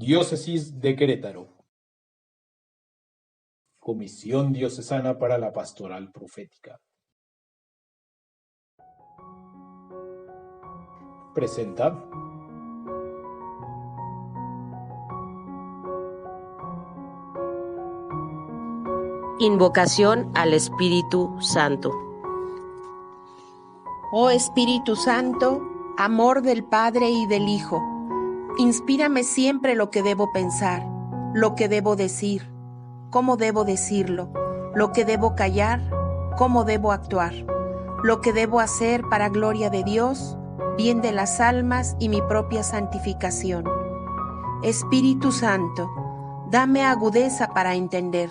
Diócesis de Querétaro. Comisión Diocesana para la Pastoral Profética. Presenta Invocación al Espíritu Santo. Oh Espíritu Santo, amor del Padre y del Hijo, inspírame siempre lo que debo pensar, lo que debo decir, cómo debo decirlo, lo que debo callar, cómo debo actuar, lo que debo hacer para gloria de Dios, bien de las almas y mi propia santificación. Espíritu Santo, dame agudeza para entender,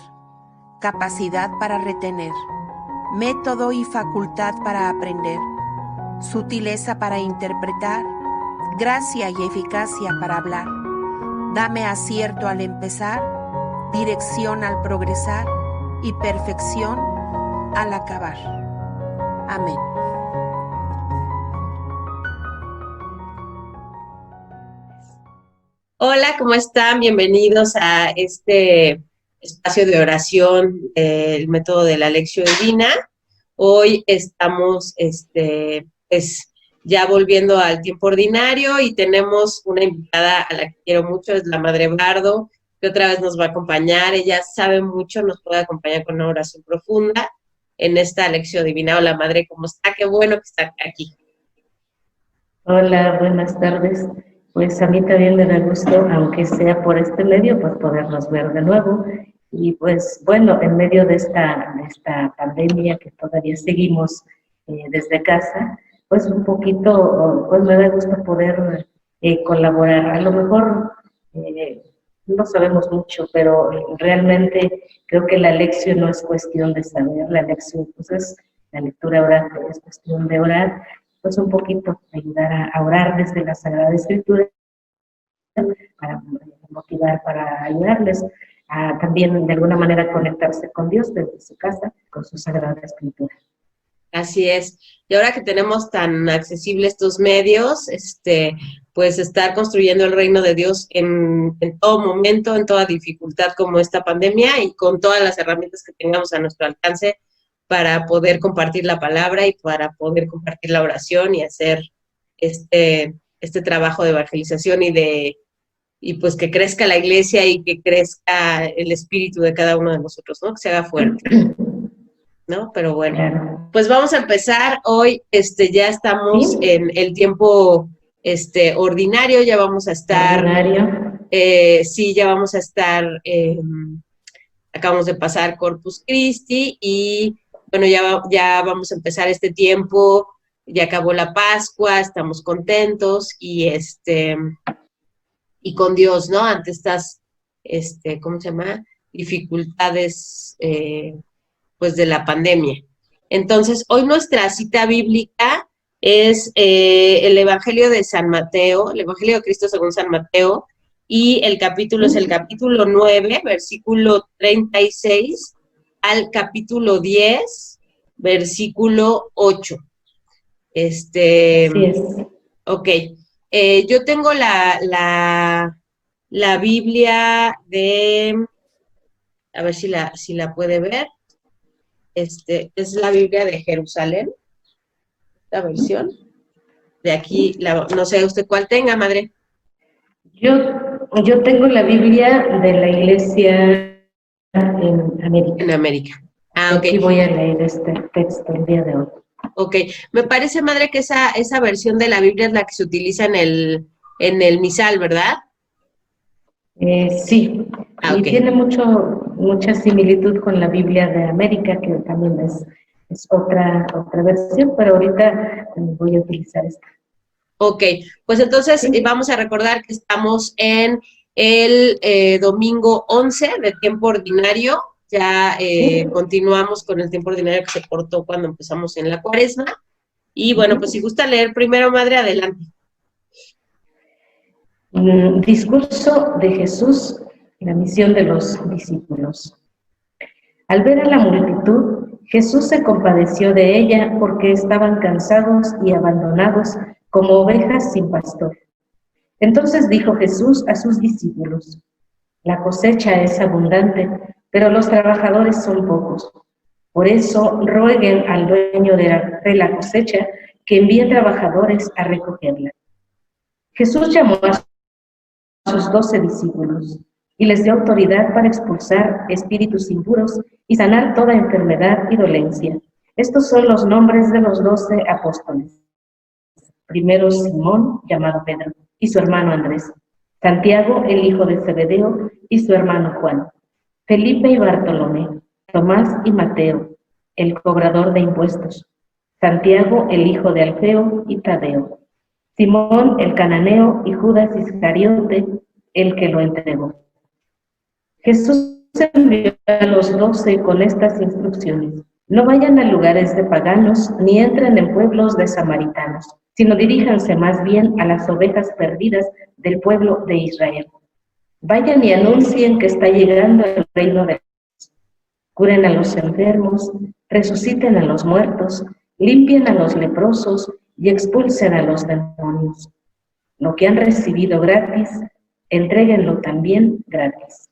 capacidad para retener, método y facultad para aprender, sutileza para interpretar, gracia y eficacia para hablar. Dame acierto al empezar, dirección al progresar y perfección al acabar. Amén. Hola, ¿cómo están? Bienvenidos a este espacio de oración del método de la Lección Divina. Hoy estamos pues ya volviendo al tiempo ordinario y tenemos una invitada a la que quiero mucho, es la Madre Bardo, que otra vez nos va a acompañar. Ella sabe mucho, nos puede acompañar con una oración profunda en esta Lección Divina. Hola, Madre, ¿cómo está? Qué bueno que está aquí. Hola, buenas tardes. Pues a mí también me da gusto, aunque sea por este medio, pues podernos ver de nuevo. Y pues bueno, en medio de esta pandemia que todavía seguimos desde casa, pues un poquito, pues me da gusto poder colaborar. A lo mejor no sabemos mucho, pero realmente creo que la lección no es cuestión de saber, la lección pues es la lectura oral, es cuestión de orar, pues un poquito ayudar a orar desde la Sagrada Escritura para motivar, para ayudarles a también de alguna manera conectarse con Dios desde su casa, con su Sagrada Escritura. Así es. Y ahora que tenemos tan accesibles estos medios, pues estar construyendo el reino de Dios en todo momento, en toda dificultad como esta pandemia y con todas las herramientas que tengamos a nuestro alcance para poder compartir la palabra y para poder compartir la oración y hacer este trabajo de evangelización y pues que crezca la iglesia y que crezca el espíritu de cada uno de nosotros, ¿no? Que se haga fuerte, ¿no? Pero bueno, claro. Pues vamos a empezar. Hoy ya estamos en el tiempo ordinario, ya vamos a estar... sí, ya vamos a estar... acabamos de pasar Corpus Christi y bueno, ya vamos a empezar este tiempo, ya acabó la Pascua, estamos contentos y con Dios, ¿no? Ante estas, ¿cómo se llama? Dificultades, pues, de la pandemia. Entonces, hoy nuestra cita bíblica es el Evangelio de San Mateo, el Evangelio de Cristo según San Mateo, y el capítulo es el capítulo 9, versículo 36, al capítulo 10, versículo 8. Así es. Ok. Yo tengo la Biblia de, a ver si la puede ver. Es la Biblia de Jerusalén, la versión. De aquí, no sé usted cuál tenga, Madre. Yo tengo la Biblia de la Iglesia en América. En América. Ah, ok. Aquí voy a leer este texto el día de hoy. Ok. Me parece, Madre, que esa versión de la Biblia es la que se utiliza en el misal, ¿verdad? Sí. Ah, y okay. Tiene mucha similitud con la Biblia de América, que también es otra versión, pero ahorita voy a utilizar esta. Ok, pues entonces Sí. Vamos a recordar que estamos en el domingo 11 de tiempo ordinario. Ya continuamos con el tiempo ordinario que se cortó cuando empezamos en la Cuaresma. Y bueno, pues si gusta leer primero, Madre, adelante. Discurso de Jesús, la misión de los discípulos. Al ver a la multitud, Jesús se compadeció de ella porque estaban cansados y abandonados como ovejas sin pastor. Entonces dijo Jesús a sus discípulos: la cosecha es abundante, pero los trabajadores son pocos. Por eso rueguen al dueño de la cosecha que envíe trabajadores a recogerla. Jesús llamó a sus 12 discípulos y les dio autoridad para expulsar espíritus impuros y sanar toda enfermedad y dolencia. Estos son los nombres de los 12 apóstoles. Primero Simón, llamado Pedro, y su hermano Andrés. Santiago, el hijo de Zebedeo, y su hermano Juan. Felipe y Bartolomé. Tomás y Mateo, el cobrador de impuestos. Santiago, el hijo de Alfeo, y Tadeo. Simón, el cananeo, y Judas Iscariote, el que lo entregó. Jesús envió a los 12 con estas instrucciones: no vayan a lugares de paganos, ni entren en pueblos de samaritanos, sino diríjanse más bien a las ovejas perdidas del pueblo de Israel. Vayan y anuncien que está llegando el reino de Dios. Curen a los enfermos, resuciten a los muertos, limpien a los leprosos y expulsen a los demonios. Lo que han recibido gratis, entréguenlo también gratis.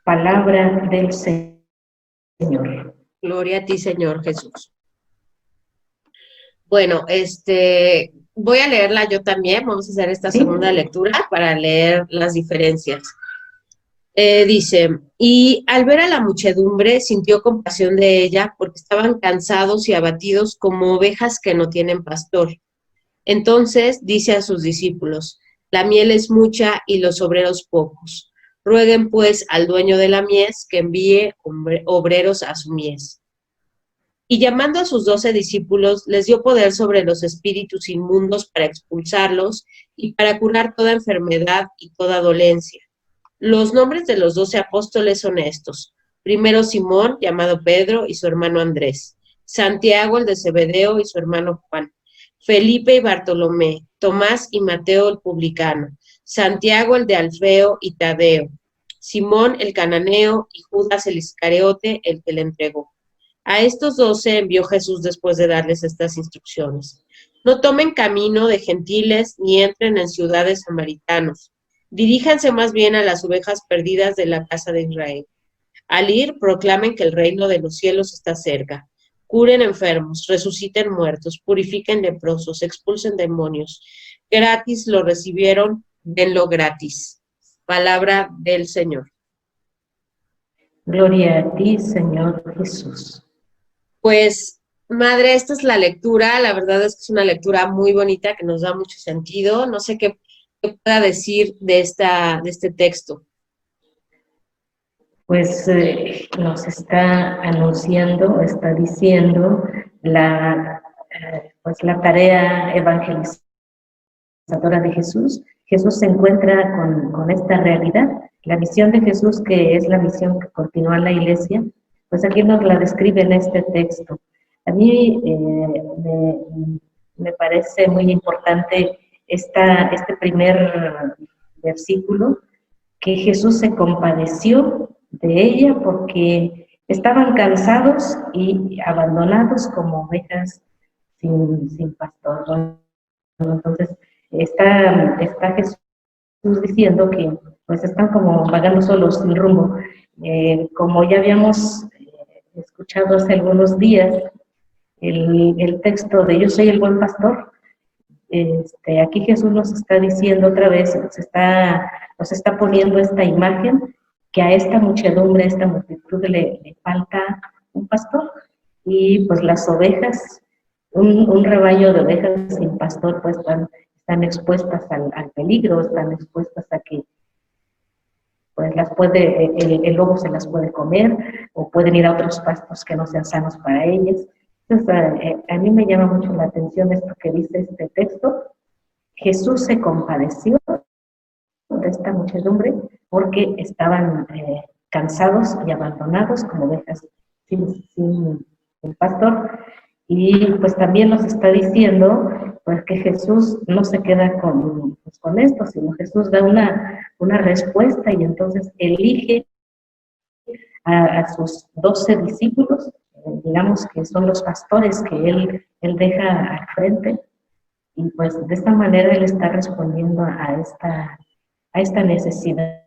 Palabra del Señor. Gloria a ti, Señor Jesús. Bueno, voy a leerla yo también. Vamos a hacer esta segunda lectura para leer las diferencias. Dice: y al ver a la muchedumbre sintió compasión de ella, porque estaban cansados y abatidos como ovejas que no tienen pastor. Entonces dice a sus discípulos: la miel es mucha y los obreros pocos. Rueguen pues al dueño de la mies que envíe obreros a su mies. Y llamando a sus 12 discípulos, les dio poder sobre los espíritus inmundos para expulsarlos y para curar toda enfermedad y toda dolencia. Los nombres de los 12 apóstoles son estos: primero Simón, llamado Pedro, y su hermano Andrés. Santiago, el de Zebedeo, y su hermano Juan. Felipe y Bartolomé. Tomás y Mateo, el publicano. Santiago, el de Alfeo, y Tadeo. Simón, el cananeo, y Judas el Iscariote, el que le entregó. A estos 12 envió Jesús después de darles estas instrucciones: no tomen camino de gentiles, ni entren en ciudades samaritanos. Diríjanse más bien a las ovejas perdidas de la casa de Israel. Al ir, proclamen que el reino de los cielos está cerca. Curen enfermos, resuciten muertos, purifiquen leprosos, expulsen demonios. Gratis lo recibieron, denlo gratis. Palabra del Señor. Gloria a ti, Señor Jesús. Pues, madre, esta es la lectura. La verdad es que es una lectura muy bonita que nos da mucho sentido. No sé qué pueda decir de este texto. Pues nos está anunciando, está diciendo la tarea evangelizadora de Jesús. Jesús se encuentra con esta realidad, la misión de Jesús, que es la misión que continúa la Iglesia, pues aquí nos la describe en este texto. A mí me parece muy importante este primer versículo, que Jesús se compadeció de ella porque estaban cansados y abandonados como ovejas sin pastor. Entonces está Jesús diciendo que pues están como vagando solos sin rumbo. Como ya habíamos escuchado hace algunos días el texto de yo soy el buen pastor, aquí Jesús nos está diciendo otra vez, nos está poniendo esta imagen, que a esta muchedumbre, a esta multitud le falta un pastor, y pues las ovejas, un rebaño de ovejas sin pastor, pues están expuestas al peligro, están expuestas a que pues el lobo se las puede comer, o pueden ir a otros pastos que no sean sanos para ellas. Entonces, a mí me llama mucho la atención esto que dice este texto. Jesús se compadeció de esta muchedumbre porque estaban cansados y abandonados como ovejas sin el pastor. Y pues también nos está diciendo pues que Jesús no se queda con esto, sino Jesús da una respuesta, y entonces elige a sus 12 discípulos, digamos que son los pastores que él deja al frente, y pues de esta manera Él está respondiendo a esta necesidad.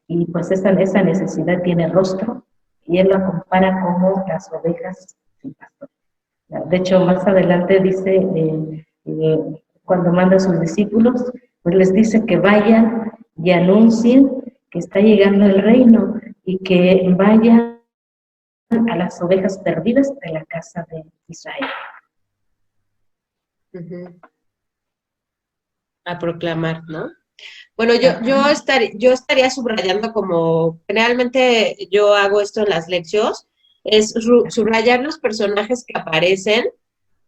Y pues esa necesidad tiene rostro, y Él la compara como las ovejas sin pastor. De hecho, más adelante dice, cuando manda a sus discípulos, pues les dice que vayan y anuncien que está llegando el reino, y que vayan a las ovejas perdidas de la casa de Israel. Uh-huh. A proclamar, ¿no? Bueno, yo estaría subrayando, como generalmente yo hago esto en las lecciones, es subrayar los personajes que aparecen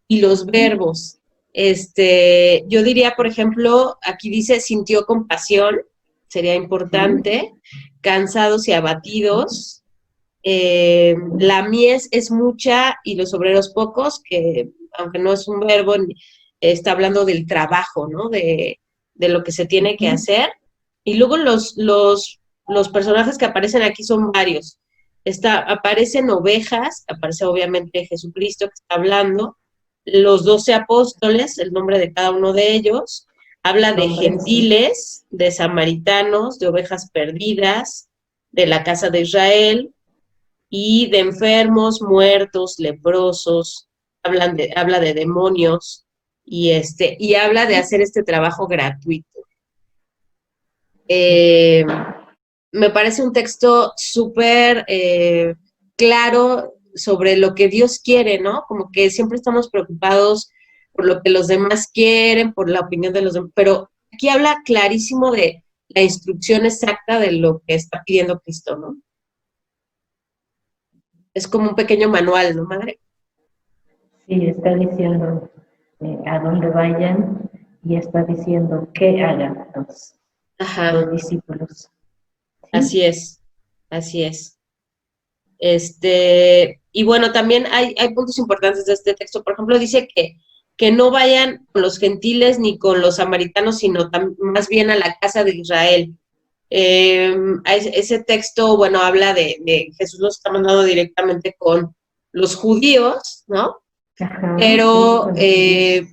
y los verbos. Yo diría, por ejemplo, aquí dice sintió compasión, sería importante, cansados y abatidos, la mies es mucha y los obreros pocos, que aunque no es un verbo, está hablando del trabajo, ¿no? De lo que se tiene que hacer. Y luego los personajes que aparecen aquí son varios. Aparecen ovejas, aparece obviamente Jesucristo que está hablando, los 12 apóstoles, el nombre de cada uno de ellos, habla de gentiles, de samaritanos, de ovejas perdidas, de la casa de Israel, y de enfermos, muertos, leprosos, habla de demonios, y habla de hacer este trabajo gratuito. Me parece un texto súper claro sobre lo que Dios quiere, ¿no? Como que siempre estamos preocupados por lo que los demás quieren, por la opinión de los demás, pero aquí habla clarísimo de la instrucción exacta de lo que está pidiendo Cristo, ¿no? Es como un pequeño manual, ¿no, madre? Sí, está diciendo a dónde vayan, y está diciendo qué hagan los discípulos. ¿Sí? Así es. Y bueno, también hay puntos importantes de este texto. Por ejemplo, dice que no vayan con los gentiles ni con los samaritanos, sino más bien a la casa de Israel. Ese texto, bueno, habla de Jesús los está mandando directamente con los judíos, ¿no? Ajá, pero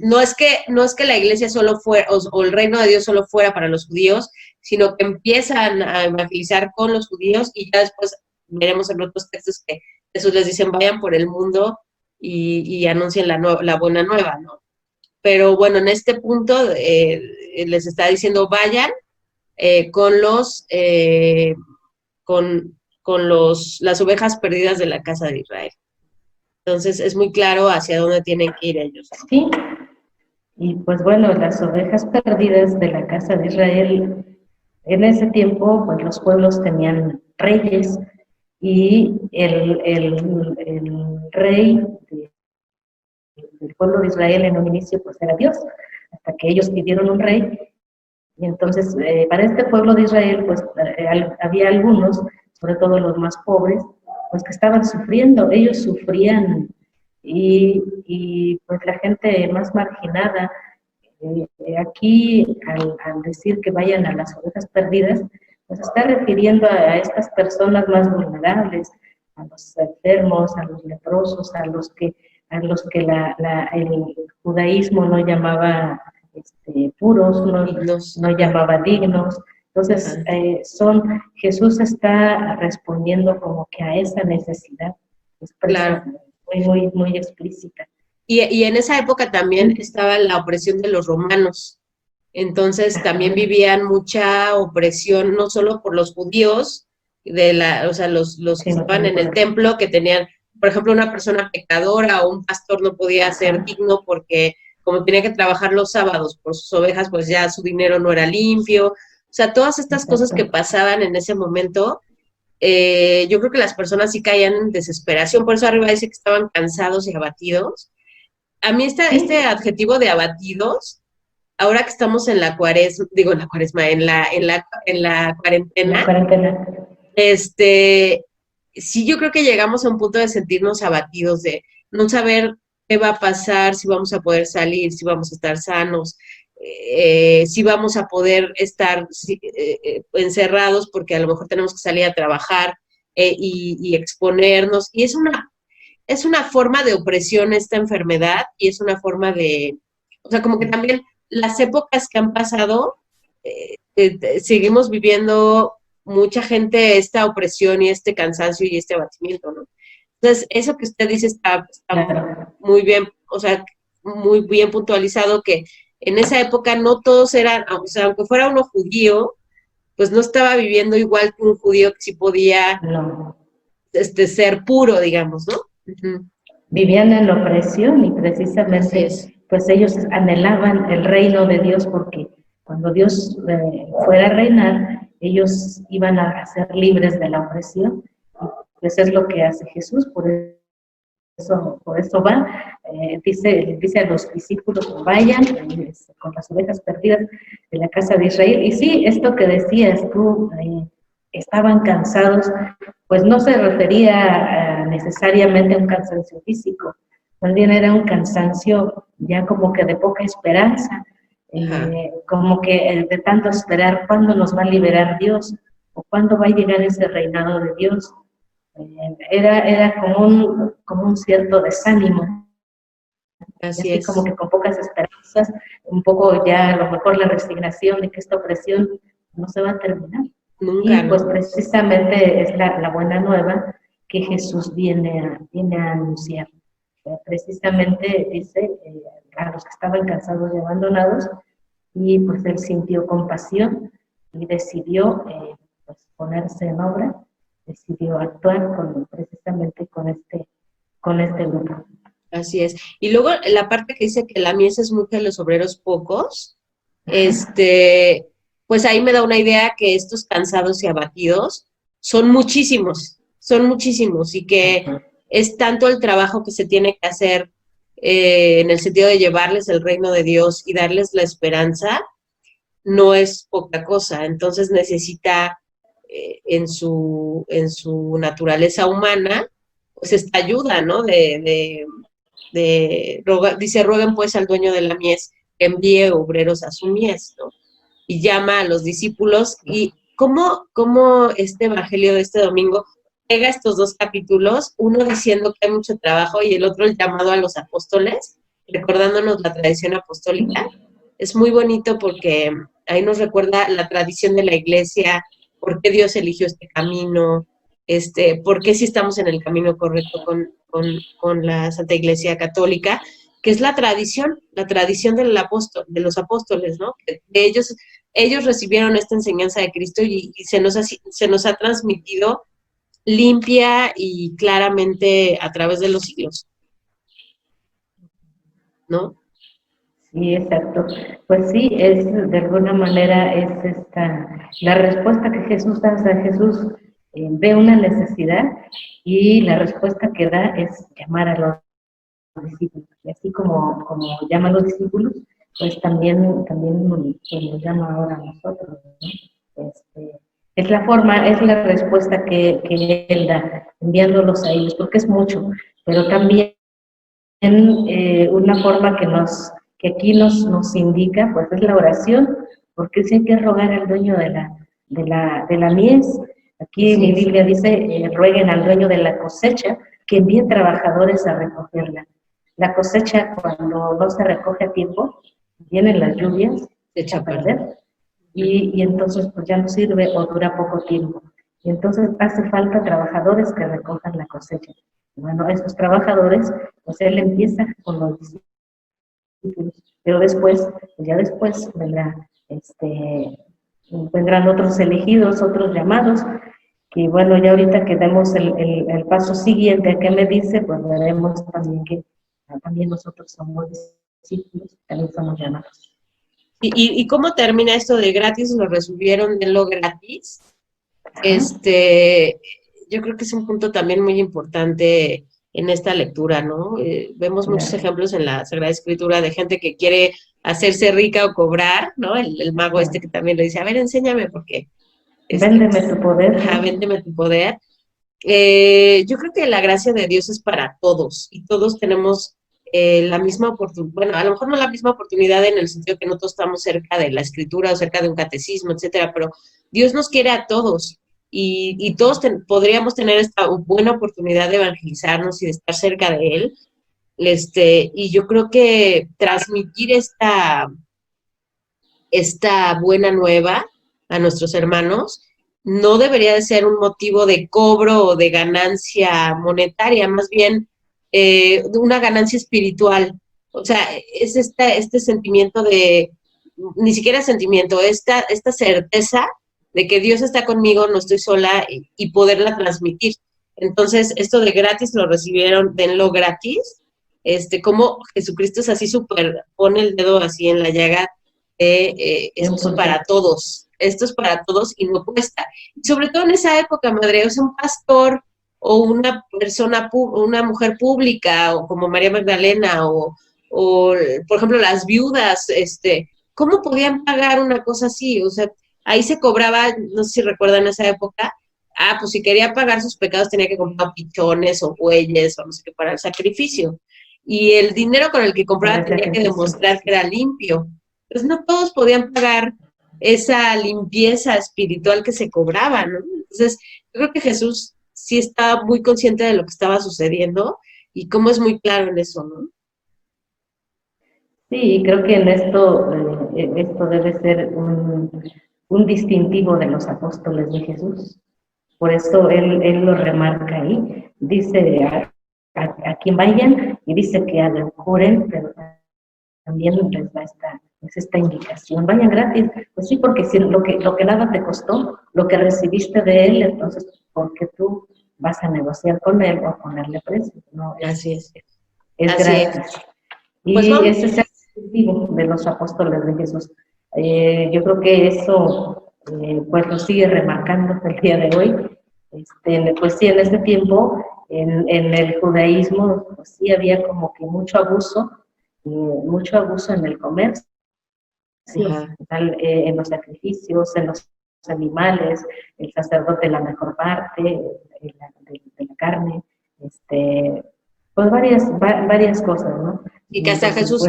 no es que la iglesia solo fuera, o el reino de Dios solo fuera para los judíos, sino que empiezan a evangelizar con los judíos, y ya después veremos en otros textos que Jesús les dice, vayan por el mundo y anuncien la buena nueva, ¿no? Pero bueno, en este punto les está diciendo, vayan con las ovejas perdidas de la casa de Israel. Entonces es muy claro hacia dónde tienen que ir ellos. Sí, y pues bueno, las ovejas perdidas de la casa de Israel, en ese tiempo pues los pueblos tenían reyes, y el rey del pueblo de Israel en un inicio pues era Dios, hasta que ellos pidieron un rey. Y entonces para este pueblo de Israel pues había algunos, sobre todo los más pobres, pues que estaban sufriendo, ellos sufrían, y pues la gente más marginada, aquí al decir que vayan a las ovejas perdidas, pues está refiriendo a estas personas más vulnerables, a los enfermos, a los leprosos, a los que el judaísmo no llamaba puros, no llamaba dignos. Entonces, Jesús está respondiendo como que a esa necesidad expresa, claro, muy explícita. Y en esa época también estaba la opresión de los romanos. Entonces también vivían mucha opresión, no solo por los judíos, los que estaban en el templo, que tenían, por ejemplo, una persona pecadora o un pastor no podía ser digno porque como tenía que trabajar los sábados por sus ovejas, pues ya su dinero no era limpio. O sea, todas estas cosas que pasaban en ese momento, yo creo que las personas sí caían en desesperación. Por eso arriba dice que estaban cansados y abatidos. A mí este adjetivo de abatidos, ahora que estamos en la cuaresma, en la cuarentena, sí, yo creo que llegamos a un punto de sentirnos abatidos, de no saber qué va a pasar, si vamos a poder salir, si vamos a estar sanos, si vamos a poder estar encerrados porque a lo mejor tenemos que salir a trabajar y exponernos. Y es una forma de opresión esta enfermedad, y es una forma de O sea, como que también las épocas que han pasado, seguimos viviendo mucha gente esta opresión y este cansancio y este abatimiento, ¿no? Entonces, eso que usted dice está Claro. muy bien, o sea, muy bien puntualizado, que en esa época no todos eran, o sea, aunque fuera uno judío, pues no estaba viviendo igual que un judío que sí podía No. ser puro, digamos, ¿no? Ujú. Vivían en la opresión y Así es. precisamente pues ellos anhelaban el reino de Dios porque cuando Dios fuera a reinar, ellos iban a ser libres de la opresión. Y pues es lo que hace Jesús, por eso va, dice a los discípulos, vayan con las ovejas perdidas de la casa de Israel. Y sí, esto que decías tú, estaban cansados, pues no se refería necesariamente a un cansancio físico, también era un cansancio ya como que de poca esperanza, como que de tanto esperar cuándo nos va a liberar Dios o cuándo va a llegar ese reinado de Dios. Era como un cierto desánimo, y Así así es. como que con pocas esperanzas, un poco ya a lo mejor la resignación de que esta opresión no se va a terminar. Nunca, Y pues ¿no? precisamente es la buena nueva que Jesús viene a anunciar. Precisamente dice a los que estaban cansados y abandonados, y pues él sintió compasión y decidió pues, ponerse en obra, decidió actuar precisamente con este grupo. Así es. Y luego la parte que dice que la mies es mucha y los obreros pocos, Ajá. pues ahí me da una idea que estos cansados y abatidos son muchísimos y que Ajá. es tanto el trabajo que se tiene que hacer en el sentido de llevarles el reino de Dios y darles la esperanza, no es poca cosa. Entonces necesita en su naturaleza humana, pues esta ayuda, ¿no? Dice, rueguen pues al dueño de la mies que envíe obreros a su mies, ¿no? Y llama a los discípulos. Y cómo este evangelio de este domingo pega estos dos capítulos, uno diciendo que hay mucho trabajo y el otro el llamado a los apóstoles, recordándonos la tradición apostólica. Es muy bonito porque ahí nos recuerda la tradición de la iglesia, por qué Dios eligió este camino, por qué si estamos en el camino correcto con la Santa Iglesia Católica, que es la tradición del apóstol, de los apóstoles, ¿no? Que de ellos recibieron esta enseñanza de Cristo y se nos ha transmitido limpia y claramente a través de los siglos, ¿no? Sí, exacto. Pues sí, es de alguna manera es la respuesta que Jesús da. O sea, Jesús ve una necesidad y la respuesta que da es llamar a los discípulos. Y así como llama a los discípulos, pues también pues, nos llama ahora a nosotros, ¿no? Es la respuesta que Él da, enviándolos a ellos, porque es mucho, pero también una forma que aquí nos indica, pues es la oración, porque sí hay que rogar al dueño de la mies. Aquí mi Biblia dice, rueguen al dueño de la cosecha que envíe trabajadores a recogerla. La cosecha, cuando no se recoge a tiempo, vienen las lluvias, se echa a perder, y entonces pues ya no sirve o dura poco tiempo. Y entonces hace falta trabajadores que recojan la cosecha. Bueno, esos trabajadores, pues él empieza con los discípulos, pero después, pues ya después vendrán otros elegidos, otros llamados, que bueno, ya ahorita que demos el paso siguiente, ¿qué me dice? Pues veremos también que también nosotros somos discípulos, también somos llamados. ¿Y cómo termina esto de gratis? Lo recibieron de lo gratis. Yo creo que es un punto también muy importante en esta lectura, ¿no? Vemos muchos ejemplos en la Sagrada Escritura de gente que quiere hacerse rica o cobrar, ¿no? El mago que también le dice, a ver, enséñame, porque véndeme tu poder. Véndeme tu poder. Yo creo que la gracia de Dios es para todos y todos tenemos la misma oportunidad, bueno, a lo mejor no la misma oportunidad en el sentido que no todos estamos cerca de la escritura o cerca de un catecismo, etcétera, pero Dios nos quiere a todos y todos podríamos tener esta buena oportunidad de evangelizarnos y de estar cerca de Él Y yo creo que transmitir esta buena nueva a nuestros hermanos no debería de ser un motivo de cobro o de ganancia monetaria, más bien una ganancia espiritual. O sea, es este sentimiento de, ni siquiera sentimiento, esta certeza de que Dios está conmigo, no estoy sola y poderla transmitir. Entonces, esto de gratis lo recibieron, denlo gratis. Como Jesucristo es así súper, pone el dedo así en la llaga, esto es para todos, esto es para todos y no cuesta. Y sobre todo en esa época, madre, o sea, un pastor o una persona, una mujer pública, o como María Magdalena, o por ejemplo, las viudas, ¿cómo podían pagar una cosa así? O sea, ahí se cobraba, no sé si recuerdan esa época, pues si quería pagar sus pecados tenía que comprar pichones o bueyes o no sé qué para el sacrificio. Y el dinero con el que compraba tenía que demostrar que era limpio. Pues no todos podían pagar esa limpieza espiritual que se cobraba, ¿no? Entonces, yo creo que Jesús sí estaba muy consciente de lo que estaba sucediendo y cómo es muy claro en eso, ¿no? Sí, creo que en esto debe ser un distintivo de los apóstoles de Jesús. Por eso él lo remarca ahí. Dice a quien vayan y dice que hagan, curen, pero también les da esta indicación. Vayan gratis. Pues sí, porque si lo que nada te costó, lo que recibiste de él, entonces, ¿por qué tú vas a negociar con él o ponerle precio? No, así es. Es así gratis. Es. Y pues ese es el objetivo de los apóstoles de Jesús. Yo creo que eso pues lo sigue remarcando el día de hoy. Pues sí, en ese tiempo, en el judaísmo, pues sí había como que mucho abuso en el comercio, en los sacrificios, en los animales, el sacerdote la mejor parte de la carne, pues varias cosas, ¿no? Y que hasta Jesús,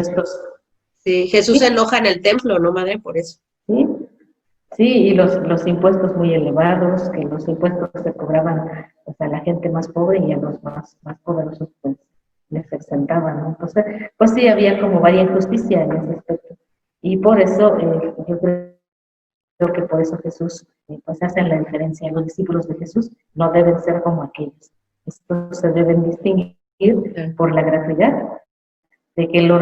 sí, Jesús se enoja en el templo, ¿no, madre? Por eso. Sí, sí, y los impuestos muy elevados, que los impuestos se cobraban pues, a la gente más pobre y a los más poderosos pues les exentaban, ¿no? Entonces, pues sí, había como varias injusticia en ese aspecto. Y por eso, yo creo que por eso Jesús, pues hace la diferencia. Los discípulos de Jesús no deben ser como aquellos. Estos se deben distinguir por la gratuidad, de que lo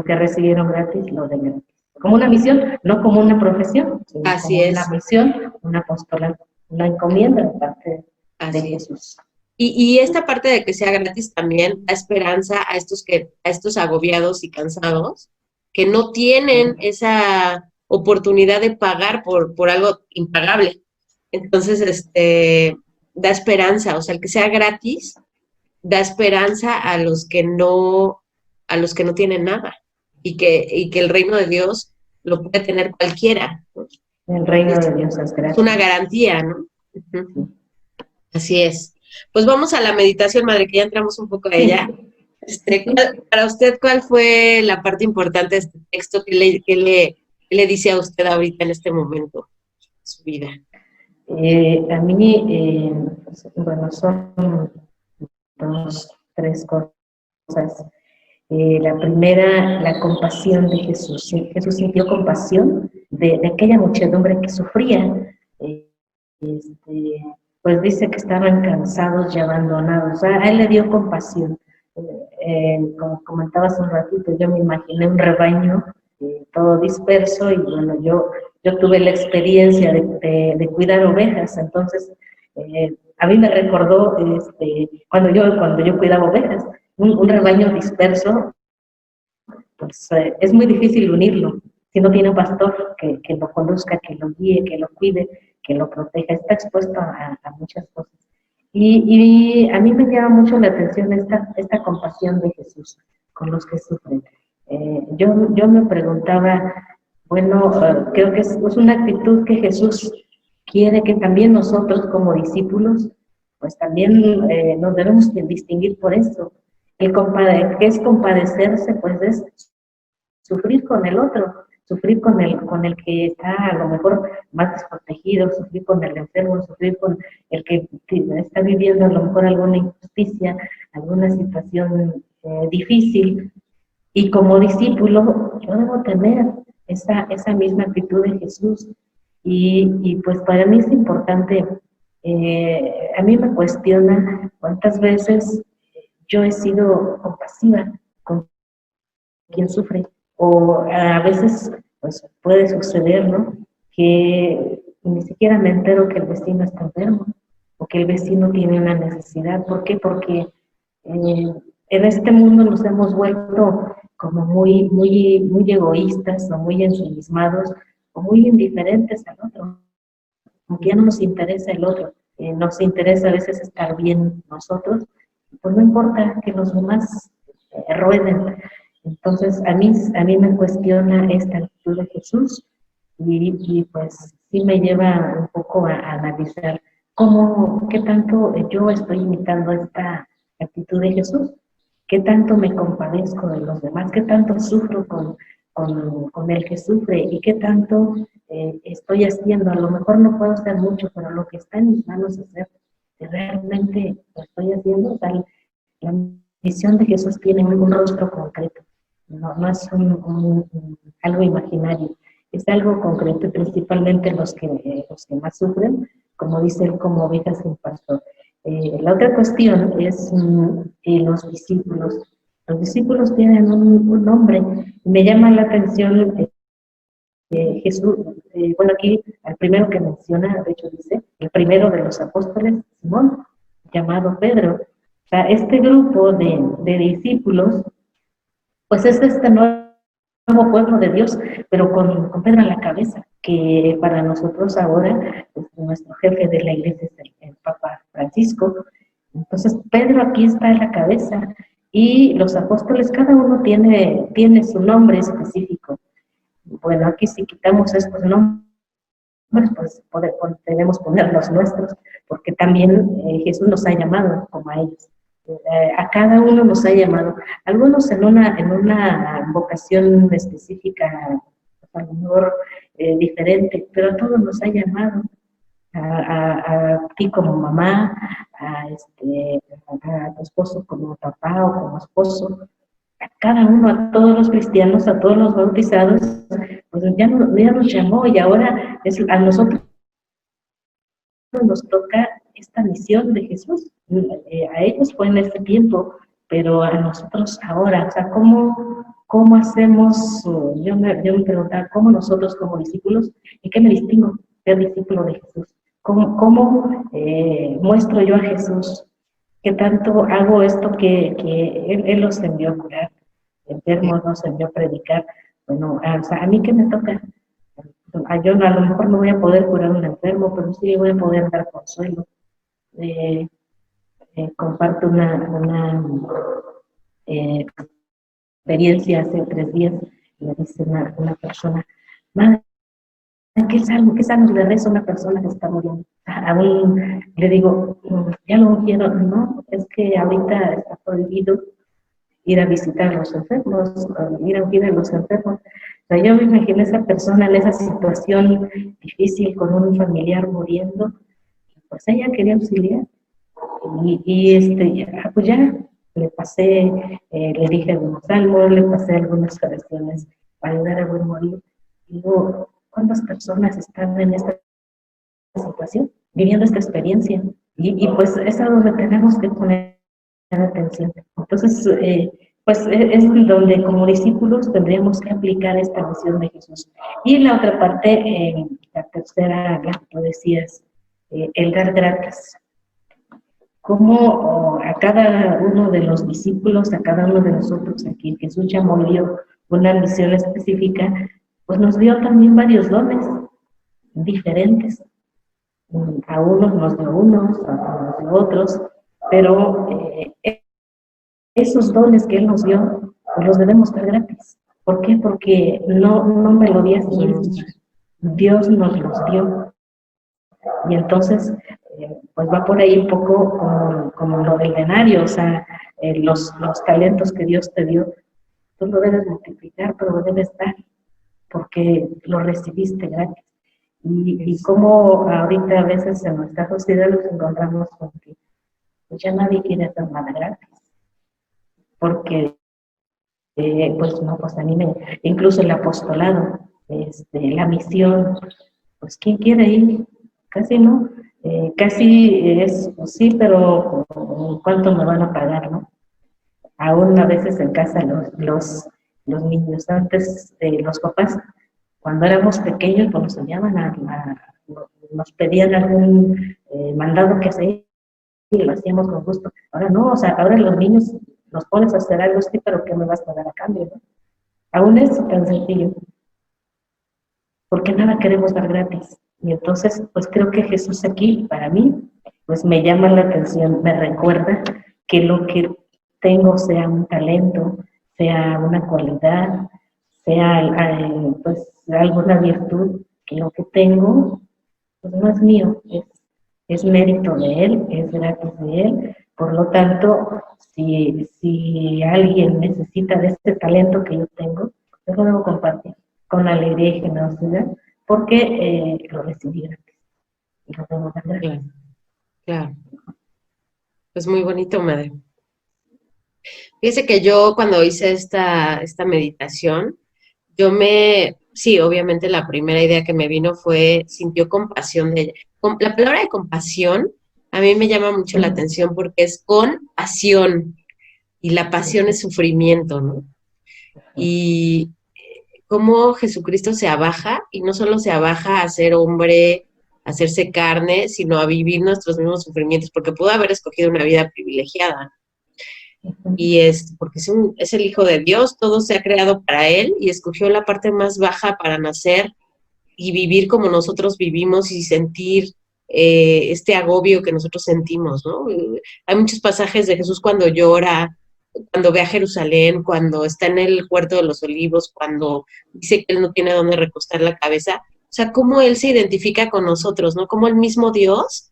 que recibieron gratis, lo den gratis. Como una misión, no como una profesión, sino así como es. una misión, una apostolado, una encomienda de parte de Jesús. Y esta parte de que sea gratis también da esperanza a estos agobiados y cansados que no tienen esa oportunidad de pagar por algo impagable. Entonces, da esperanza, o sea, el que sea gratis da esperanza a los que no tienen nada y que el reino de Dios lo puede tener cualquiera, ¿no? El reino de Dios es gratis. Es una garantía, ¿no? Uh-huh. Así es. Pues vamos a la meditación, madre, que ya entramos un poco a ella. Para usted, ¿cuál fue la parte importante de este texto? ¿Qué le dice a usted ahorita en este momento de su vida? A mí, bueno, son 3 cosas. La primera, la compasión de Jesús. Jesús sintió compasión de aquella muchedumbre que sufría. Pues dice que estaban cansados y abandonados. A él le dio compasión. Como comentaba hace un ratito, yo me imaginé un rebaño todo disperso y bueno, yo tuve la experiencia de cuidar ovejas, entonces a mí me recordó cuando yo cuidaba ovejas, un rebaño disperso, pues es muy difícil unirlo. Si no tiene un pastor que lo conduzca, que lo guíe, que lo cuide, que lo proteja, está expuesto a muchas cosas. Y a mí me llama mucho la atención esta compasión de Jesús con los que sufren. Yo me preguntaba, bueno, creo que es una actitud que Jesús quiere que también nosotros como discípulos, pues también nos debemos distinguir por eso. ¿Qué es compadecerse? Pues es sufrir con el otro, sufrir con el que está a lo mejor más desprotegido, sufrir con el enfermo, sufrir con el que está viviendo a lo mejor alguna injusticia, alguna situación difícil, y como discípulo yo debo tener esa misma actitud de Jesús, y pues para mí es importante, a mí me cuestiona cuántas veces yo he sido compasiva con quien sufre, o a veces pues puede suceder, ¿no? Que ni siquiera me entero que el vecino está enfermo, o que el vecino tiene una necesidad. ¿Por qué? Porque en este mundo nos hemos vuelto como muy egoístas, o muy ensimismados, o muy indiferentes al otro, aunque ya no nos interesa el otro, nos interesa a veces estar bien nosotros, pues no importa que los demás rueden. Entonces a mí me cuestiona esta actitud de Jesús, y pues sí me lleva un poco a analizar qué tanto yo estoy imitando esta actitud de Jesús, qué tanto me compadezco de los demás, qué tanto sufro con el que sufre, y qué tanto estoy haciendo. A lo mejor no puedo hacer mucho, pero lo que está en mis manos hacer, si realmente lo estoy haciendo. O sea, la misión de Jesús tiene un rostro concreto, no es algo imaginario, es algo concreto, principalmente los que más sufren, como dice él, como ovejas sin pastor. La otra cuestión es los discípulos. Los discípulos tienen un nombre, y me llama la atención Jesús, bueno, aquí el primero que menciona, de hecho dice, el primero de los apóstoles, Simón, llamado Pedro. O sea, este grupo de discípulos, pues es este nuevo pueblo de Dios, pero con Pedro en la cabeza, que para nosotros ahora, pues, nuestro jefe de la iglesia es el Papa Francisco. Entonces Pedro aquí está en la cabeza, y los apóstoles, cada uno tiene su nombre específico. Bueno, aquí si quitamos estos nombres, pues debemos poner los nuestros, porque también Jesús nos ha llamado como a ellos. A cada uno nos ha llamado, algunos en una vocación específica, a lo mejor diferente, pero a todos nos ha llamado, a ti como mamá, a tu esposo como papá o como esposo, a cada uno, a todos los cristianos, a todos los bautizados, pues ya nos llamó, y ahora a nosotros nos toca esta misión de Jesús. A ellos fue en este tiempo, pero a nosotros ahora. O sea, ¿cómo hacemos? Yo me preguntaba, ¿cómo nosotros como discípulos, en qué me distingo ser discípulo de Jesús? ¿Cómo muestro yo a Jesús? ¿Qué tanto hago esto que Él los envió a curar, enfermos, nos envió a predicar? Bueno, o sea, ¿a mí qué me toca? Yo a lo mejor no voy a poder curar a un enfermo, pero sí voy a poder dar consuelo. Comparto una experiencia hace 3 días. Me dice una persona, madre, ¿qué salmos le rezo a una persona que está muriendo? Aún le digo, ya lo quiero. No, es que ahorita está prohibido ir a visitar a los enfermos, ir a cuidar a los enfermos. O sea, yo me imaginé a esa persona en esa situación difícil, con un familiar muriendo, pues ella quería auxiliar. Pues ya le pasé, le dije algunos salmos, le pasé algunas oraciones para ayudar a buen morir. Digo, ¿cuántas personas están en esta situación, viviendo esta experiencia? Y pues es a donde tenemos que poner atención. Entonces, pues es donde como discípulos tendríamos que aplicar esta misión de Jesús. Y en la otra parte, la tercera, la que tú decías, el dar gracias. Como a cada uno de los discípulos, a cada uno de nosotros, a quien Jesús llamó y dio una misión específica, pues nos dio también varios dones diferentes. A unos nos dio unos, a otros nos dio otros, pero esos dones que Él nos dio, pues los debemos dar gratis. ¿Por qué? Porque no me lo dio así, Dios nos los dio. Y entonces, pues va por ahí un poco como lo del denario. O sea, los talentos que Dios te dio, tú lo debes multiplicar, pero lo debes dar, porque lo recibiste gratis. Y como ahorita a veces en nuestra sociedad nos encontramos con que pues ya nadie quiere hacer nada gratis. porque pues no, pues a mí incluso el apostolado, la misión, pues ¿quién quiere ir? Casi no, casi es, pues, sí, pero ¿cuánto me van a pagar, no? Aún a veces en casa los niños, antes los papás, cuando éramos pequeños, pues nos enviaban nos pedían algún mandado que hacer y lo hacíamos con gusto. Ahora no, o sea, ahora los niños nos pones a hacer algo así, pero ¿qué me vas a dar a cambio, no? Aún es tan sencillo, porque nada queremos dar gratis. Y entonces, pues creo que Jesús aquí, para mí, pues me llama la atención, me recuerda que lo que tengo, sea un talento, sea una cualidad, sea pues alguna virtud, que lo que tengo, pues no es mío, es mérito de Él, es gratis de Él. Por lo tanto, si alguien necesita de este talento que yo tengo, yo lo debo compartir con alegría y generosidad, porque lo recibí gratis y lo debo dar gratis. Claro, claro. Pues muy bonito, madre. Fíjese que yo cuando hice esta meditación, sí, obviamente la primera idea que me vino fue, sintió compasión de ella. La palabra de compasión a mí me llama mucho la atención porque es con pasión y la pasión es sufrimiento, ¿no? Y cómo Jesucristo se abaja y no solo se abaja a ser hombre, a hacerse carne, sino a vivir nuestros mismos sufrimientos, porque pudo haber escogido una vida privilegiada. Y porque es el Hijo de Dios, todo se ha creado para Él y escogió la parte más baja para nacer y vivir como nosotros vivimos y sentir este agobio que nosotros sentimos, ¿no? Hay muchos pasajes de Jesús cuando llora, cuando ve a Jerusalén, cuando está en el Huerto de los Olivos, cuando dice que Él no tiene dónde recostar la cabeza. O sea, cómo Él se identifica con nosotros, ¿no? Cómo el mismo Dios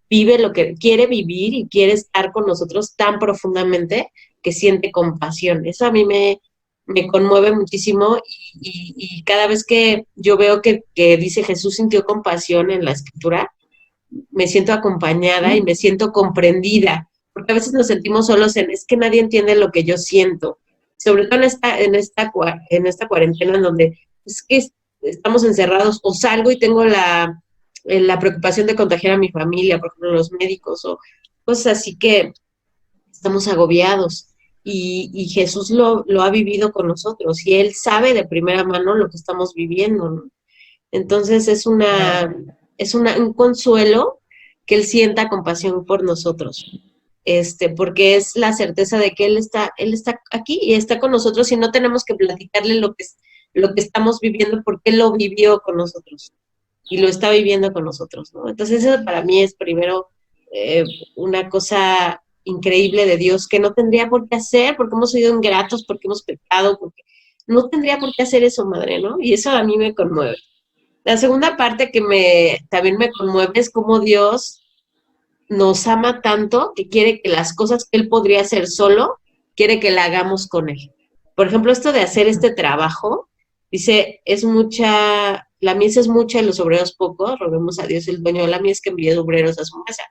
vive lo que quiere vivir y quiere estar con nosotros tan profundamente que siente compasión. Eso a mí me conmueve muchísimo y cada vez que yo veo que dice Jesús sintió compasión en la escritura, me siento acompañada y me siento comprendida, porque a veces nos sentimos solos es que nadie entiende lo que yo siento, sobre todo en esta cuarentena en donde es que estamos encerrados o salgo y tengo la preocupación de contagiar a mi familia, por ejemplo, los médicos o cosas así que estamos agobiados. Y Jesús lo ha vivido con nosotros y Él sabe de primera mano lo que estamos viviendo, ¿no? Entonces es un consuelo que Él sienta compasión por nosotros, porque es la certeza de que Él está aquí y está con nosotros y no tenemos que platicarle lo que estamos viviendo porque Él lo vivió con nosotros y lo está viviendo con nosotros, ¿no? Entonces eso para mí es primero una cosa increíble de Dios que no tendría por qué hacer, porque hemos sido ingratos, porque hemos pecado, porque no tendría por qué hacer eso, madre, ¿no? Y eso a mí me conmueve. La segunda parte que también me conmueve es cómo Dios nos ama tanto que quiere que las cosas que Él podría hacer solo, quiere que la hagamos con Él. Por ejemplo, esto de hacer este trabajo, dice, la mies es mucha y los obreros pocos, roguemos a Dios el dueño de la mies que envíe obreros a su casa.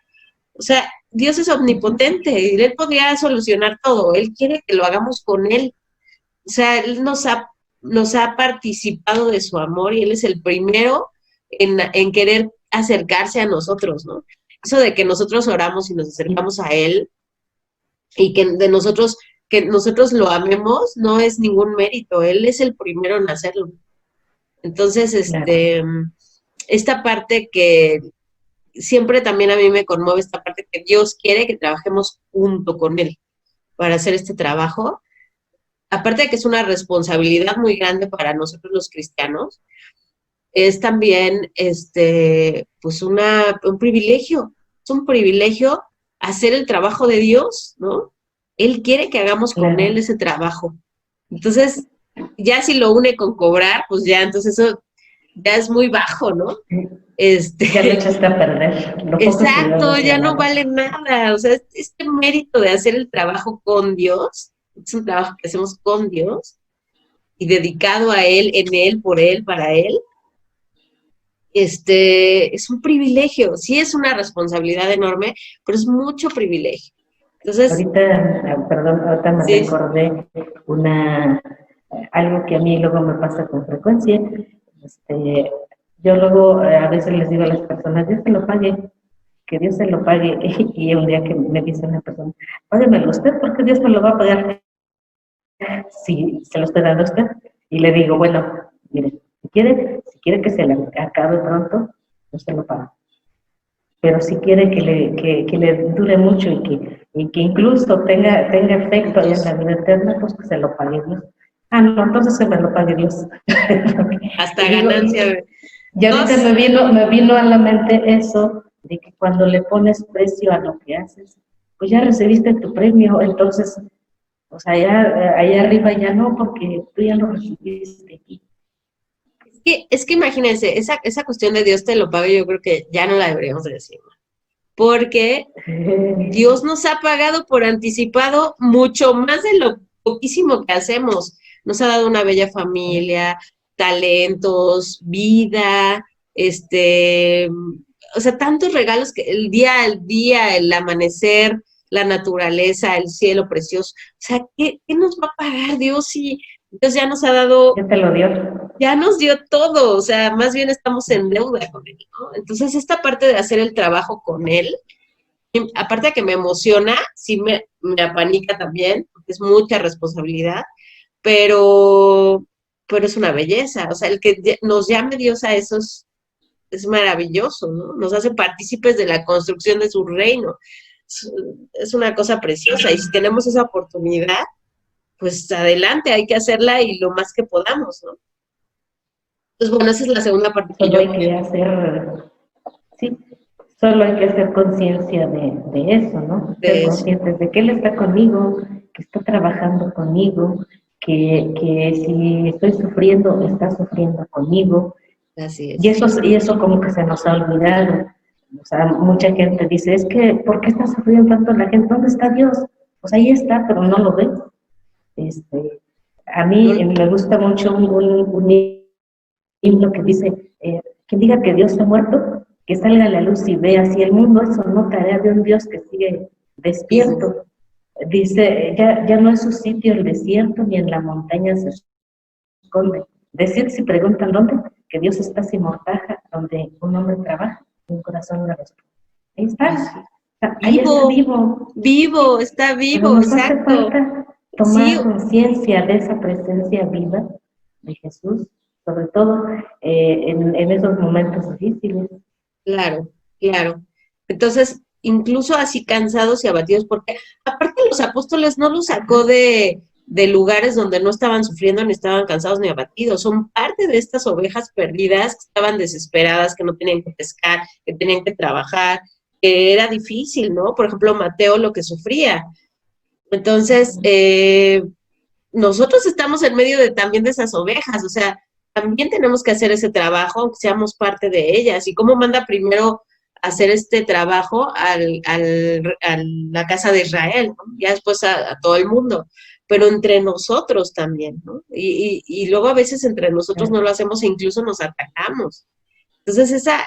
O sea, Dios es omnipotente y Él podría solucionar todo. Él quiere que lo hagamos con Él. O sea, Él nos ha participado de su amor y Él es el primero en querer acercarse a nosotros, ¿no? Eso de que nosotros oramos y nos acercamos a Él y que nosotros lo amemos no es ningún mérito. Él es el primero en hacerlo. Entonces, esta parte que siempre también a mí me conmueve, esta parte que Dios quiere que trabajemos junto con Él para hacer este trabajo. Aparte de que es una responsabilidad muy grande para nosotros los cristianos, es también pues un privilegio. Es un privilegio hacer el trabajo de Dios, ¿no? Él quiere que hagamos con Él ese trabajo. Entonces, ya si lo une con cobrar, pues ya, entonces eso ya es muy bajo, ¿no? Ya lo echaste a perder. Exacto, ya no vale nada. O sea, este mérito de hacer el trabajo con Dios, es un trabajo que hacemos con Dios y dedicado a Él, en Él, por Él, para Él, es un privilegio. Sí es una responsabilidad enorme, pero es mucho privilegio. Entonces, ahorita me sí, recordé algo que a mí luego me pasa con frecuencia. Yo luego a veces les digo a las personas, Dios se lo pague, que Dios se lo pague. Y un día que me dice una persona, páguemelo usted porque Dios me lo va a pagar si se lo estoy dando a usted. Y le digo, bueno, mire, si quiere que se le acabe pronto, yo se lo pago. Pero si quiere que le dure mucho y que incluso tenga efecto en la vida eterna, pues que se lo pague Dios. Ah, no, entonces que me lo pague Dios. hasta Digo, ganancia. y ahorita Dos, me vino a la mente eso, de que cuando le pones precio a lo que haces, pues ya recibiste tu premio, entonces, o sea, ya allá arriba ya no, porque tú ya lo recibiste aquí. es que imagínense, esa cuestión de Dios te lo paga, yo creo que ya no la deberíamos de decir, porque Dios nos ha pagado por anticipado mucho más de lo poquísimo que hacemos. Nos ha dado una bella familia, talentos, vida, o sea, tantos regalos que el día al día, el amanecer, la naturaleza, el cielo precioso. O sea, ¿qué nos va a pagar Dios si Dios ya nos ha dado, Ya te lo dio. ya nos dio todo? O sea, más bien estamos en deuda con Él, ¿no? Entonces, esta parte de hacer el trabajo con Él, aparte de que me emociona, sí me apanica también, porque es mucha responsabilidad, pero, pero es una belleza. O sea, el que nos llame Dios a eso es maravilloso, ¿no? Nos hace partícipes de la construcción de su reino. Es, es una cosa preciosa y si tenemos esa oportunidad, pues adelante, hay que hacerla y lo más que podamos, ¿no? Entonces, bueno, esa es la segunda parte que Solo yo... hay que hacer, sí, solo hay que hacer conciencia de eso, ¿no? Ser De, conscientes de que Él está conmigo, que está trabajando conmigo, que si estoy sufriendo, está sufriendo conmigo. así Y es. eso como que se nos ha olvidado. O sea, mucha gente dice, es que, ¿por qué está sufriendo tanto la gente? ¿Dónde está Dios? Pues ahí está, pero no lo ves. A mí No, me gusta mucho un himno que dice, quien diga que Dios ha muerto, que salga a la luz y vea si el mundo eso no tarea de un Dios que sigue vivo, despierto. Dice, ya no es su sitio el desierto, ni en la montaña se esconde. Decir si preguntan dónde, que Dios está sin mortaja, donde un hombre trabaja, y un corazón una responde. Ahí está, ahí está vivo, vivo, vivo, está pero vivo, nos hace exacto. falta Sí, tomar conciencia de esa presencia viva de Jesús, sobre todo en esos momentos difíciles. claro, claro. Entonces, incluso así cansados y abatidos, porque aparte los apóstoles no los sacó de lugares donde no estaban sufriendo, ni estaban cansados, ni abatidos. Son parte de estas ovejas perdidas que estaban desesperadas, que no tenían que pescar, que tenían que trabajar, que era difícil, ¿no? Por ejemplo, Mateo lo que sufría. Entonces, nosotros estamos en medio de también de esas ovejas, o sea, también tenemos que hacer ese trabajo, aunque seamos parte de ellas. ¿Y cómo manda primero hacer este trabajo a la casa de Israel, ¿no? Ya después a todo el mundo, pero entre nosotros también, ¿no? Y luego a veces entre nosotros no lo hacemos e incluso nos atacamos. Entonces, o sea,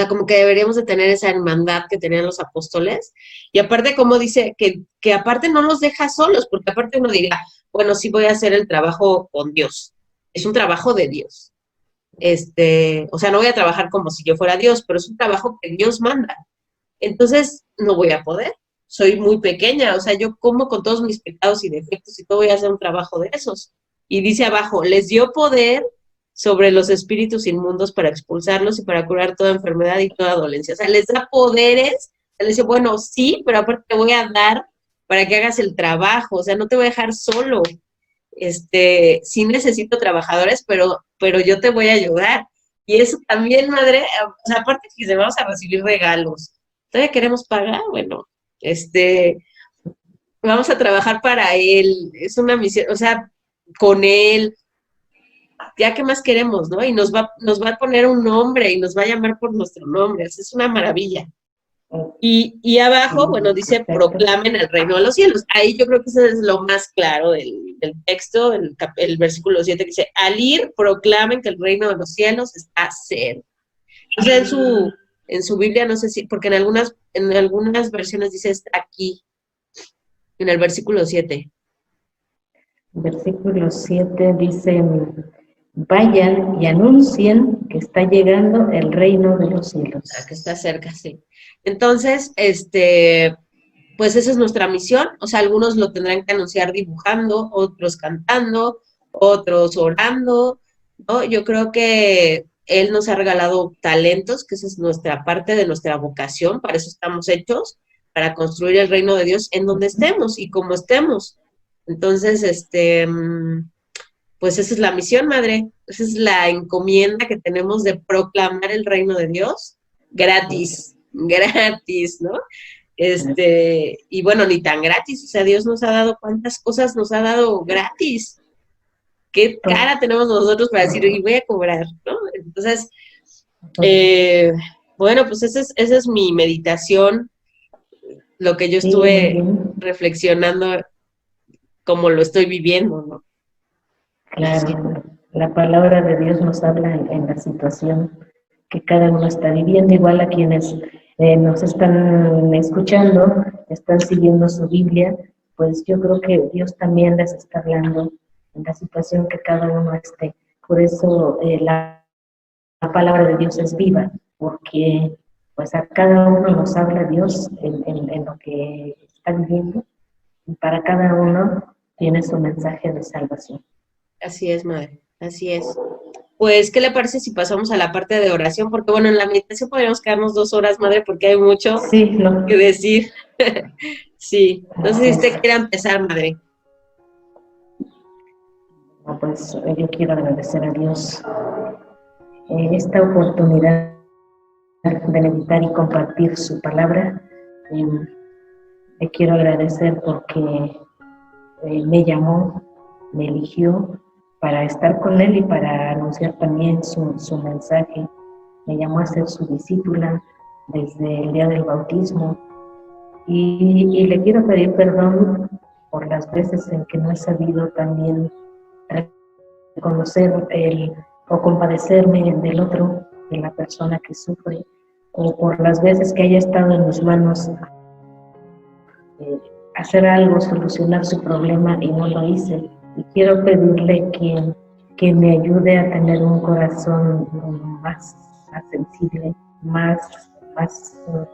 como que deberíamos de tener esa hermandad que tenían los apóstoles. Y aparte, como dice, que aparte no los deja solos, porque aparte uno dirá, bueno, sí voy a hacer el trabajo con Dios. Es un trabajo de Dios. O sea, no voy a trabajar como si yo fuera Dios, pero es un trabajo que Dios manda. Entonces, no voy a poder. Soy muy pequeña, o sea, yo como con todos mis pecados y defectos y todo voy a hacer un trabajo de esos. Y dice abajo, les dio poder sobre los espíritus inmundos para expulsarlos y para curar toda enfermedad y toda dolencia. O sea, les da poderes, les dice, bueno, sí, pero aparte te voy a dar para que hagas el trabajo, o sea, no te voy a dejar solo. Sí necesito trabajadores, pero yo te voy a ayudar. Y eso también, madre, o sea, aparte que se vamos a recibir regalos, todavía queremos pagar, bueno, vamos a trabajar para él, es una misión, o sea, con él, ya qué más queremos, ¿no? Y nos va a poner un nombre y nos va a llamar por nuestro nombre, es una maravilla. Y abajo, bueno, dice Exacto. proclamen el reino de los cielos. Ahí yo creo que eso es lo más claro del texto, el versículo 7 que dice, al ir, proclamen que el reino de los cielos está cerca. O sea, en su Biblia, no sé si, porque en algunas versiones dice está aquí, en el versículo 7. Versículo 7 dice, vayan y anuncien que está llegando el reino de los cielos. Que está cerca, sí. Entonces, pues esa es nuestra misión. O sea, algunos lo tendrán que anunciar dibujando, otros cantando, otros orando, ¿no? Yo creo que Él nos ha regalado talentos, que esa es nuestra parte de nuestra vocación, para eso estamos hechos, para construir el reino de Dios en donde estemos y como estemos. Entonces, pues esa es la misión, madre. Esa es la encomienda que tenemos de proclamar el reino de Dios gratis, gratis, ¿no? Y bueno, ni tan gratis, o sea, Dios nos ha dado cuántas cosas nos ha dado gratis. ¿Qué cara tenemos nosotros para decir, y voy a cobrar, ¿no? Entonces, bueno, pues esa es mi meditación, lo que yo estuve reflexionando, como lo estoy viviendo, ¿no? Claro, la palabra de Dios nos habla en la situación que cada uno está viviendo, igual a quienes nos están escuchando, están siguiendo su Biblia, pues yo creo que Dios también les está hablando en la situación que cada uno esté. Por eso la palabra de Dios es viva, porque pues a cada uno nos habla Dios en lo que está viviendo, y para cada uno tiene su mensaje de salvación. Así es, madre, así es. Pues, ¿qué le parece si pasamos a la parte de oración? Porque, bueno, en la meditación podríamos quedarnos 2 horas, madre, porque hay mucho que decir. Sí, no sé si usted quiera empezar, madre. Pues yo quiero agradecer a Dios esta oportunidad de meditar y compartir su palabra. Le quiero agradecer porque me llamó, me eligió para estar con Él y para anunciar también su mensaje. Me llamó a ser su discípula desde el día del bautismo y le quiero pedir perdón por las veces en que no he sabido también reconocer o compadecerme del otro, de la persona que sufre, o por las veces que haya estado en mis manos hacer algo, solucionar su problema y no lo hice. Y quiero pedirle que me ayude a tener un corazón más sensible, más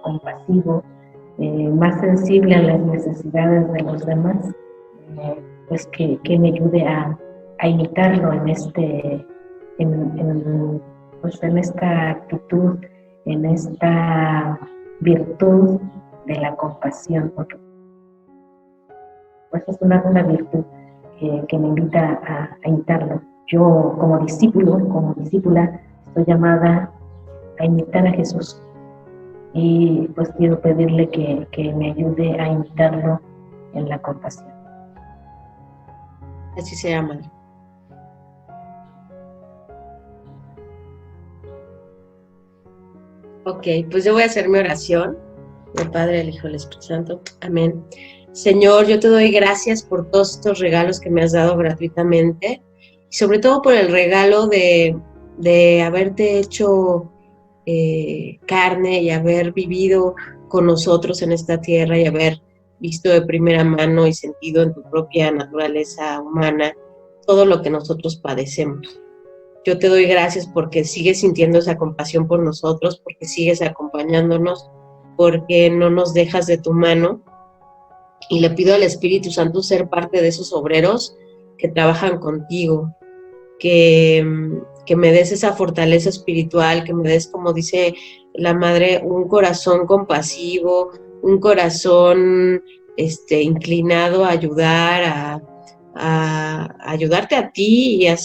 compasivo, más sensible a las necesidades de los demás, pues que me ayude a imitarlo en esta actitud, en esta virtud de la compasión, porque pues es una virtud que me invita a imitarlo. Yo como discípula, estoy llamada a imitar a Jesús y pues quiero pedirle que me ayude a imitarlo en la compasión. Así se llama. Ok, pues yo voy a hacer mi oración. Del Padre, del Hijo y del Espíritu Santo. Amén. Señor, yo te doy gracias por todos estos regalos que me has dado gratuitamente y sobre todo por el regalo de haberte hecho carne y haber vivido con nosotros en esta tierra y haber visto de primera mano y sentido en tu propia naturaleza humana todo lo que nosotros padecemos. Yo te doy gracias porque sigues sintiendo esa compasión por nosotros, porque sigues acompañándonos, porque no nos dejas de tu mano. Y le pido al Espíritu Santo ser parte de esos obreros que trabajan contigo, que me des esa fortaleza espiritual, que me des, como dice la Madre, un corazón compasivo, un corazón inclinado a ayudar, a ayudarte a ti y a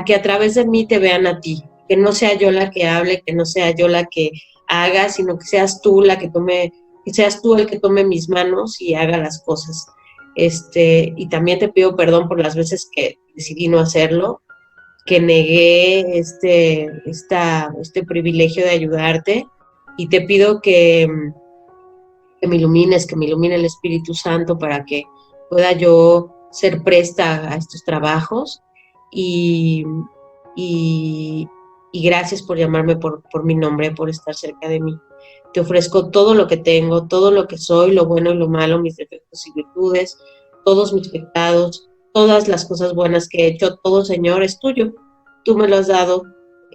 que a través de mí te vean a ti, que no sea yo la que hable, que no sea yo la que haga, sino que seas tú la que seas tú el que tome mis manos y haga las cosas. Y también te pido perdón por las veces que decidí no hacerlo, que negué este privilegio de ayudarte, y te pido que me ilumines, que me ilumine el Espíritu Santo para que pueda yo ser presta a estos trabajos y y gracias por llamarme por mi nombre, por estar cerca de mí. Te ofrezco todo lo que tengo, todo lo que soy, lo bueno y lo malo, mis defectos y virtudes, todos mis pecados, todas las cosas buenas que he hecho, todo, Señor, es tuyo. Tú me lo has dado,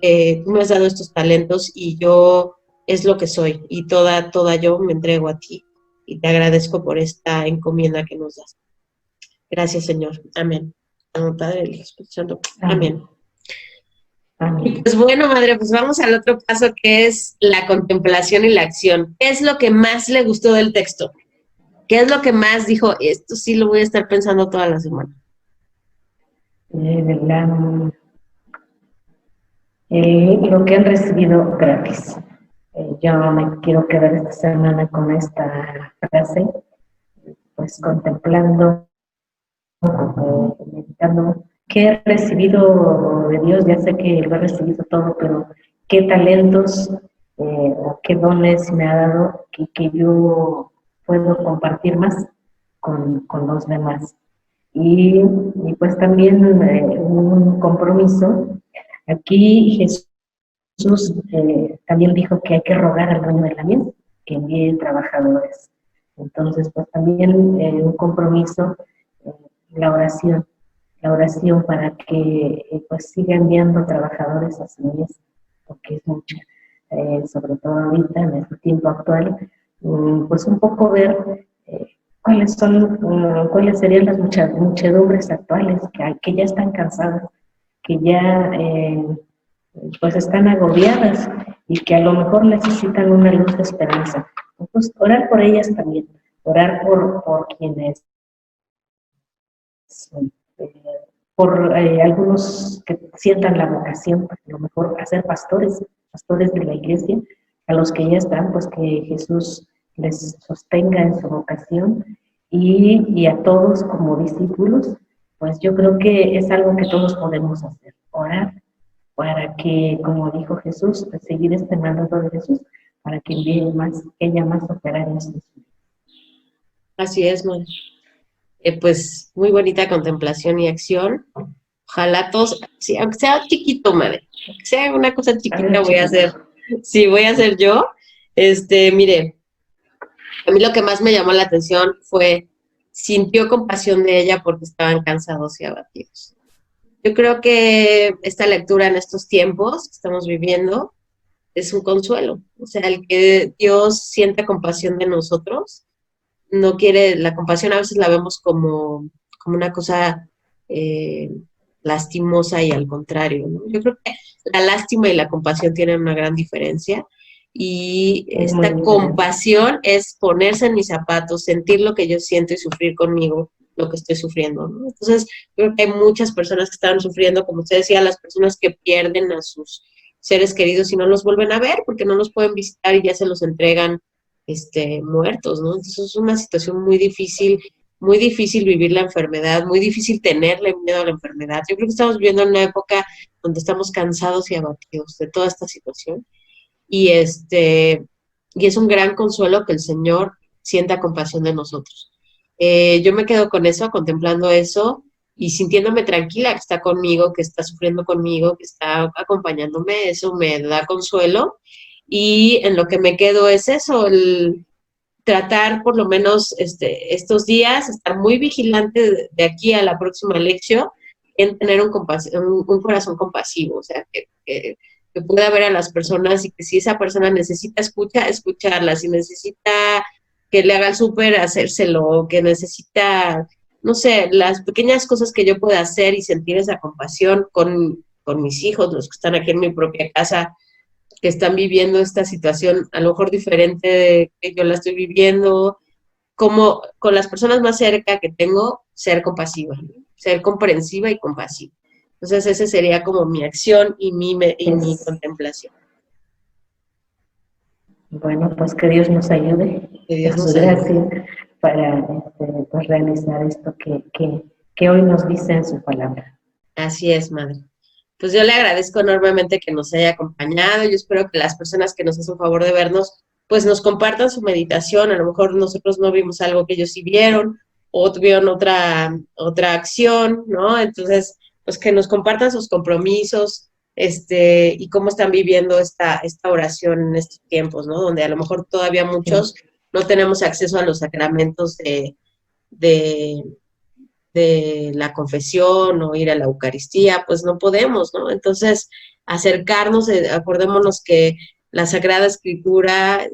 tú me has dado estos talentos y yo es lo que soy y toda yo me entrego a ti y te agradezco por esta encomienda que nos das. Gracias, Señor. Amén. Amén, Padre, el Espíritu Santo. Amén. Y pues bueno, madre, pues vamos al otro paso que es la contemplación y la acción. ¿Qué es lo que más le gustó del texto? ¿Qué es lo que más dijo? Esto sí lo voy a estar pensando toda la semana. Lo que han recibido gratis. Yo me quiero quedar esta semana con esta frase, pues contemplando, meditando qué he recibido de Dios. Ya sé que lo he recibido todo, pero qué talentos o qué dones me ha dado que yo puedo compartir más con los demás. Y pues también un compromiso. Aquí Jesús también dijo que hay que rogar al dueño de la mies que envíe trabajadores. Entonces, pues también un compromiso, la oración para que pues siga enviando trabajadores a su mies, porque es mucha, sobre todo ahorita en este tiempo actual, pues un poco ver cuáles serían las muchedumbres actuales que ya están cansadas, que ya pues están agobiadas y que a lo mejor necesitan una luz de esperanza. Entonces, orar por ellas también, orar por quienes, por algunos que sientan la vocación, a lo mejor a ser pastores de la iglesia, a los que ya están, pues que Jesús les sostenga en su vocación, y a todos como discípulos, pues yo creo que es algo que todos podemos hacer, orar para que, como dijo Jesús, seguir este mandato de Jesús, para que envíe más, ella más operar en su vida. Así es, madre. Pues muy bonita contemplación y acción. Ojalá todos, sí, aunque sea chiquito, madre, aunque sea una cosa chiquita, voy a hacer. Sí, voy a hacer yo. Mire, a mí lo que más me llamó la atención fue, sintió compasión de ella porque estaban cansados y abatidos. Yo creo que esta lectura en estos tiempos que estamos viviendo es un consuelo. O sea, el que Dios sienta compasión de nosotros, no quiere, la compasión a veces la vemos como una cosa lastimosa y al contrario, ¿no? Yo creo que la lástima y la compasión tienen una gran diferencia y esta compasión es ponerse en mis zapatos, sentir lo que yo siento y sufrir conmigo lo que estoy sufriendo, ¿no? Entonces, creo que hay muchas personas que están sufriendo, como usted decía, las personas que pierden a sus seres queridos y no los vuelven a ver porque no los pueden visitar y ya se los entregan muertos, ¿no? Entonces es una situación muy difícil vivir la enfermedad, muy difícil tenerle miedo a la enfermedad. Yo creo que estamos viviendo en una época donde estamos cansados y abatidos de toda esta situación y es un gran consuelo que el Señor sienta compasión de nosotros. Yo me quedo con eso, contemplando eso y sintiéndome tranquila que está conmigo, que está sufriendo conmigo, que está acompañándome, eso me da consuelo. Y en lo que me quedo es eso, el tratar por lo menos estos días, estar muy vigilante de aquí a la próxima lección, en tener un corazón compasivo, o sea, que pueda ver a las personas y que si esa persona necesita escucharla, si necesita que le haga el súper, hacérselo, que necesita, no sé, las pequeñas cosas que yo pueda hacer y sentir esa compasión con mis hijos, los que están aquí en mi propia casa, que están viviendo esta situación a lo mejor diferente de que yo la estoy viviendo, como con las personas más cerca que tengo, ser compasiva, ¿no? Ser comprensiva y compasiva. Entonces ese sería como mi acción y mi contemplación. Bueno, pues que Dios nos ayude. Que Dios nos ayude. Para pues realizar esto que hoy nos dice en su palabra. Así es, madre. Pues yo le agradezco enormemente que nos haya acompañado. Yo espero que las personas que nos hacen favor de vernos, pues nos compartan su meditación. A lo mejor nosotros no vimos algo que ellos sí vieron o tuvieron otra acción, ¿no? Entonces, pues que nos compartan sus compromisos, y cómo están viviendo esta oración en estos tiempos, ¿no? Donde a lo mejor todavía muchos no tenemos acceso a los sacramentos de la confesión o ir a la Eucaristía, pues no podemos, ¿no? Entonces, acercarnos, acordémonos que la Sagrada Escritura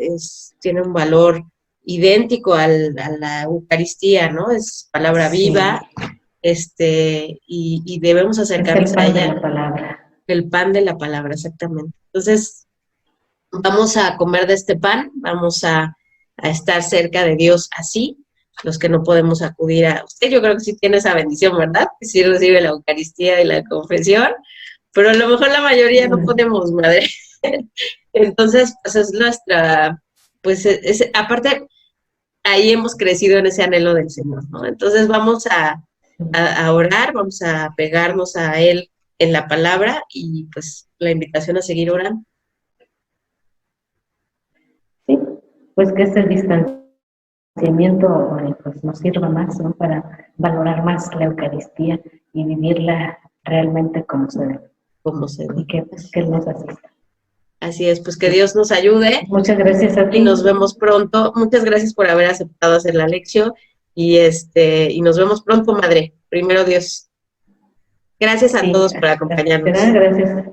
tiene un valor idéntico a la Eucaristía, ¿no? Es palabra viva, y debemos acercarnos a ella. El pan de la palabra. El pan de la palabra, exactamente. Entonces, vamos a comer de este pan, vamos a estar cerca de Dios así, los que no podemos acudir a usted. Yo creo que sí tiene esa bendición, ¿verdad? Que sí recibe la Eucaristía y la confesión, pero a lo mejor la mayoría no podemos, madre. Entonces, pues es nuestra, pues aparte, ahí hemos crecido en ese anhelo del Señor, ¿no? Entonces vamos a orar, vamos a pegarnos a Él en la palabra y pues la invitación a seguir orando. Sí, pues que este distanciamiento pues nos sirva más, ¿no? Para valorar más la Eucaristía y vivirla realmente como se debe. Como se debe. Y que Él nos asista. Así es, pues que Dios nos ayude. Muchas gracias a ti. Y nos vemos pronto. Muchas gracias por haber aceptado hacer la lección. Y nos vemos pronto, madre. Primero Dios. Gracias a todos por acompañarnos. Gracias.